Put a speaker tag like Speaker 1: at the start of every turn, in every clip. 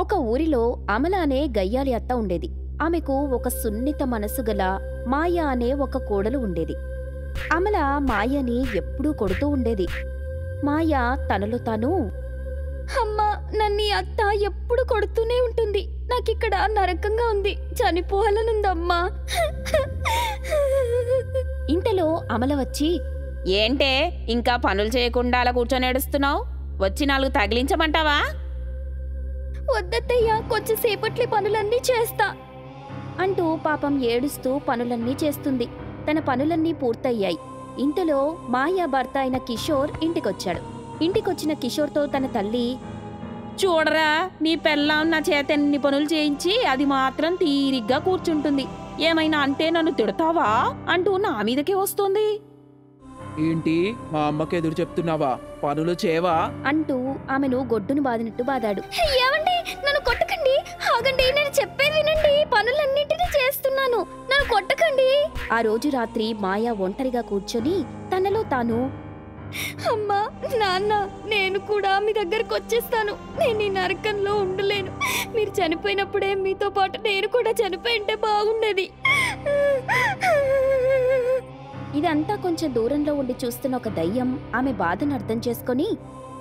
Speaker 1: ఒక ఊరిలో అమల అనే గయ్యాలి అత్త ఉండేది. ఆమెకు ఒక సున్నిత మనసు గల మాయ అనే ఒక కోడలు ఉండేది. అమల మాయని ఎప్పుడూ కొడుతూ ఉండేది. మాయ తనలో తాను, అమ్మా, నన్ను అత్త ఎప్పుడు కొడుతూనే ఉంటుంది. నాకిక్కడ నరకంగా ఉంది, చనిపోవాలనుందమ్మా. ఇంతలో అమల వచ్చి,
Speaker 2: ఏంటే ఇంకా పనులు చేయకుండా అలా కూర్చొని ఏడుస్తున్నావు? వచ్చి 4 తగిలించమంటావా?
Speaker 1: వద్దత్తయ్యా, కొంచెం సేపట్లే పనులన్నీ చేస్తా అంటూ పాపం ఏడుస్తూ పనులన్నీ చేస్తుంది. తన పనులన్నీ పూర్తయ్యాయి. ఇంతలో మాయ భర్త అయిన కిషోర్ ఇంటికొచ్చాడు. ఇంటికొచ్చిన కిషోర్తో తన తల్లి,
Speaker 2: చూడరా, నీ పెళ్ళాం నా చేత ఎన్ని పనులు చేయించి అది మాత్రం తీరిగ్గా కూర్చుంటుంది. ఏమైనా అంటే నన్ను తిడతావా అంటూ నా మీదకే వస్తుంది.
Speaker 3: ఏంటి, మా అమ్మకి ఎదురు చెప్తున్నావా? పనులు చేవా
Speaker 1: అంటూ ఆమెను గొడ్డును బాదినట్టు బాదాడు. ఏమండి, నన్ను కొట్టకండి, ఆగండి, నేను చెప్పేది వినండి, పనులన్నింటినీ చేస్తున్నాను, నన్ను కొట్టకండి. ఆ రోజు రాత్రి మాయ ఒంటరిగా కూర్చొని తనలో తాను, అమ్మా, నాన్న, నేను కూడా మీ దగ్గరకు వచ్చేస్తాను. నేను ఈ నరకంలో ఉండలేను. మీరు చనిపోయినప్పుడే మీతో పాటు నేను కూడా చనిపోయింటే బాగుండేది. ఇదంతా కొంచెం దూరంలో ఉండి చూస్తున్న ఒక దయ్యం ఆమె బాధను అర్థం చేసుకొని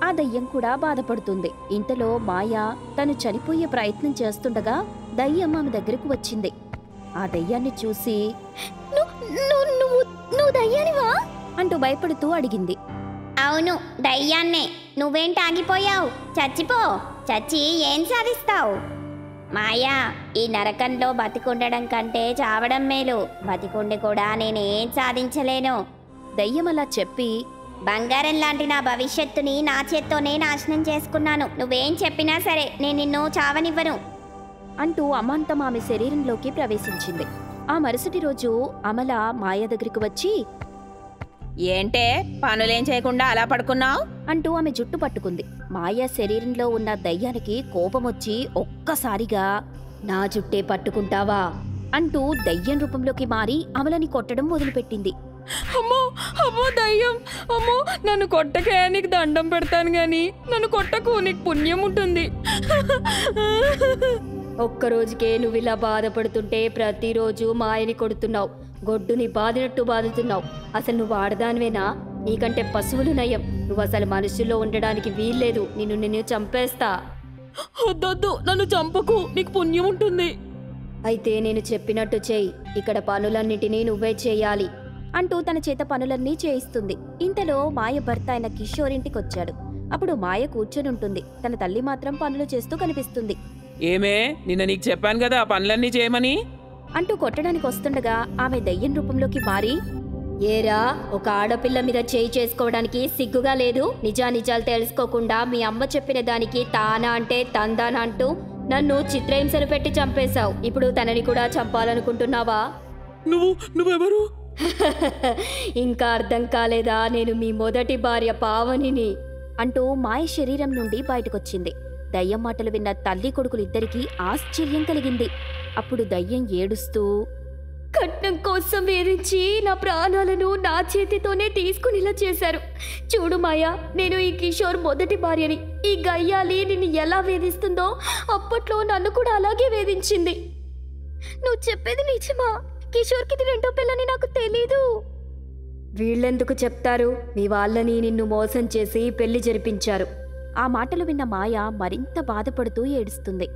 Speaker 1: ఆ దయ్యం కూడా బాధపడుతుంది. ఇంతలో మాయ తను చనిపోయే ప్రయత్నం చేస్తుండగా దయ్యం ఆమె దగ్గరకు వచ్చింది. ఆ దయ్యాన్ని చూసి, నువ్వు దయ్యానివా అంటూ భయపడుతూ అడిగింది.
Speaker 4: అవును, దయ్యాన్నే. నువ్వేంటి ఆగిపోయావు? చచ్చిపో. చచ్చి ఏం సాధిస్తావు? మాయా, ఈ నరకంలో బతికుండడం కంటే చావడం మేలు. బతికుండి కూడా నేనేం సాధించలేను.
Speaker 1: దయ్యం అలా చెప్పి,
Speaker 4: బంగారం లాంటి నా భవిష్యత్తుని నా చేత్తోనే నాశనం చేసుకున్నాను. నువ్వేం చెప్పినా సరే నేను నిన్ను చావనివ్వను
Speaker 1: అంటూ అమాంతం ఆమె శరీరంలోకి ప్రవేశించింది. ఆ మరుసటి రోజు అమల మాయ దగ్గరికి వచ్చి,
Speaker 2: ఏంటే పనులేం చేయకుండా అలా పడుకున్నావు
Speaker 1: అంటూ ఆమె జుట్టు పట్టుకుంది. మాయ శరీరంలో ఉన్న దయ్యానికి కోపమొచ్చి ఒక్కసారిగా, నా జుట్టే పట్టుకుంటావా అంటూ దయ్యం రూపంలోకి మారి అమలని కొట్టడం మొదలుపెట్టింది.
Speaker 2: అమ్మో అమ్మో దయ్యం, అమ్మో, నన్ను కొట్టకే, నీకు దండం పెడతాను గాని నన్ను కొట్టకు, నీకు పుణ్యం ఉంటుంది.
Speaker 1: ఒక్కరోజుకే నువ్వు ఇలా బాధపడుతుంటే ప్రతిరోజు మాయని కొడుతున్నావు, గొడ్డుని బాదినట్టు బాదుతున్నావు. అసలు నువ్వు ఆడదానివేనా? నీకంటే పశువులు నయం. నువ్వు అసలు మనుషుల్లో ఉండడానికి వీల్లేదు. నిన్ను చంపేస్తా.
Speaker 2: వద్దొద్దు, నన్ను చంపకు, నీకు పుణ్యం ఉంటుంది.
Speaker 1: అయితే నేను చెప్పినట్టు చెయ్యి. ఇక్కడ పనులన్నిటినీ నువ్వే చేయాలి అంటూ తన చేత పనులన్నీ చేయిస్తుంది. ఇంతలో మాయ భర్త అయిన కిషోర్ ఇంటికొచ్చాడు. అప్పుడు మాయ కూర్చొని ఉంటుంది. తన తల్లి మాత్రం పనులు చేస్తూ కనిపిస్తుంది.
Speaker 3: ఏమే, నిన్న నీకు చెప్పాను కదా పనులన్నీ చేయమని
Speaker 1: అంటూ కొట్టడానికి వస్తుండగా ఆమె దయ్యం రూపంలోకి మారి, ఏరా, ఒక ఆడపిల్ల మీద చేయి చేసుకోవడానికి సిగ్గుగా లేదు? నిజానిజాలు తెలుసుకోకుండా మీ అమ్మ చెప్పిన దానికి తానా అంటే తందానా అంటూ నన్ను చిత్రహింసలు పెట్టి చంపేశావు. ఇప్పుడు తనని కూడా చంపాలనుకుంటున్నావా?
Speaker 3: నువ్వెవరు?
Speaker 1: ఇంకా అర్థం కాలేదా? నేను మీ మొదటి భార్య పావనిని అంటూ మాయ శరీరం నుండి బయటకొచ్చింది. దయ్యం మాటలు విన్న తల్లి కొడుకులిద్దరికీ ఆశ్చర్యం కలిగింది. అప్పుడు దయ్యం ఏడుస్తూ, కట్నం కోసం వేధించి నా ప్రాణాలను నా చేతితోనే తీసుకునేలా చేశారు. చూడు మాయా, నేను ఈ కిషోర్ మొదటి భార్యని. ఈ గయ్యాలి నిన్ను ఎలా వేధిస్తుందో అప్పట్లో నన్ను కూడా అలాగే వేధించింది. నువ్వు చెప్పేది నిజమా? కిషోర్కి ఇది రెండో పిల్లని నాకు తెలీదు. వీళ్ళెందుకు చెప్తారు? మీ వాళ్ళని నిన్ను మోసం చేసి పెళ్లి జరిపించారు. ఆ మాటలు విన్న మాయ మరింత బాధపడుతూ ఏడుస్తుంది.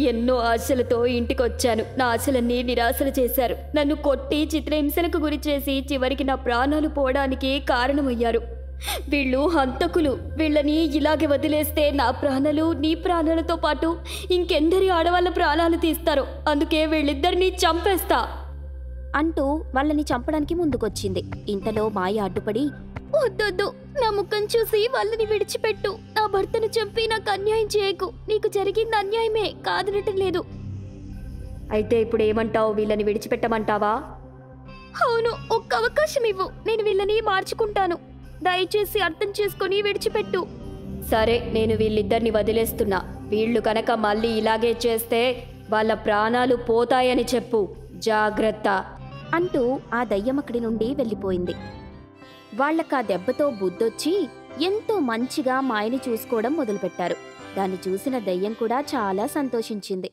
Speaker 1: ఎన్నో ఆశలతో ఇంటికొచ్చాను. నా ఆశలన్నీ నిరాశలు చేశారు. నన్ను కొట్టి చిత్రహింసలకు గురి చేసి చివరికి నా ప్రాణాలు పోవడానికి కారణమయ్యారు. వీళ్ళు హంతకులు. వీళ్ళని ఇలాగే వదిలేస్తే నా ప్రాణాలు నీ ప్రాణాలతో పాటు ఇంకెందరి ఆడవాళ్ళ ప్రాణాలు తీస్తారు. అందుకే వీళ్ళిద్దరినీ చంపేస్తా అంటూ వాళ్ళని చంపడానికి ముందుకొచ్చింది. ఇంతలో మాయ అడ్డుపడి, వద్దొద్దు, నా ముఖం చూసి వాళ్ళని విడిచిపెట్టు. నా భర్తను చంపి నాకు అన్యాయం చేయకు. నీకు జరిగింది అన్యాయమే, కాదనటం లేదు. అయితే ఇప్పుడు ఏమంటావు? వీళ్ళని విడిచిపెట్టమంటావా? అవును, ఒక్క అవకాశం ఇవ్వు. నేను వీళ్ళని మార్చుకుంటాను. దయచేసి అర్థం చేసుకొని విడిచిపెట్టు. సరే, నేను వీళ్ళిద్దరిని వదిలేస్తున్నా. వీళ్ళు కనుక మళ్ళీ ఇలాగే చేస్తే వాళ్ళ ప్రాణాలు పోతాయని చెప్పు. జాగ్రత్త అంటూ ఆ దయ్యం అక్కడి నుండి వెళ్ళిపోయింది. వాళ్ళకా దెబ్బతో బుద్ధొచ్చి ఎంతో మంచిగా మాయని చూసుకోవడం మొదలుపెట్టారు. దాన్ని చూసిన దయ్యం కూడా చాలా సంతోషించింది.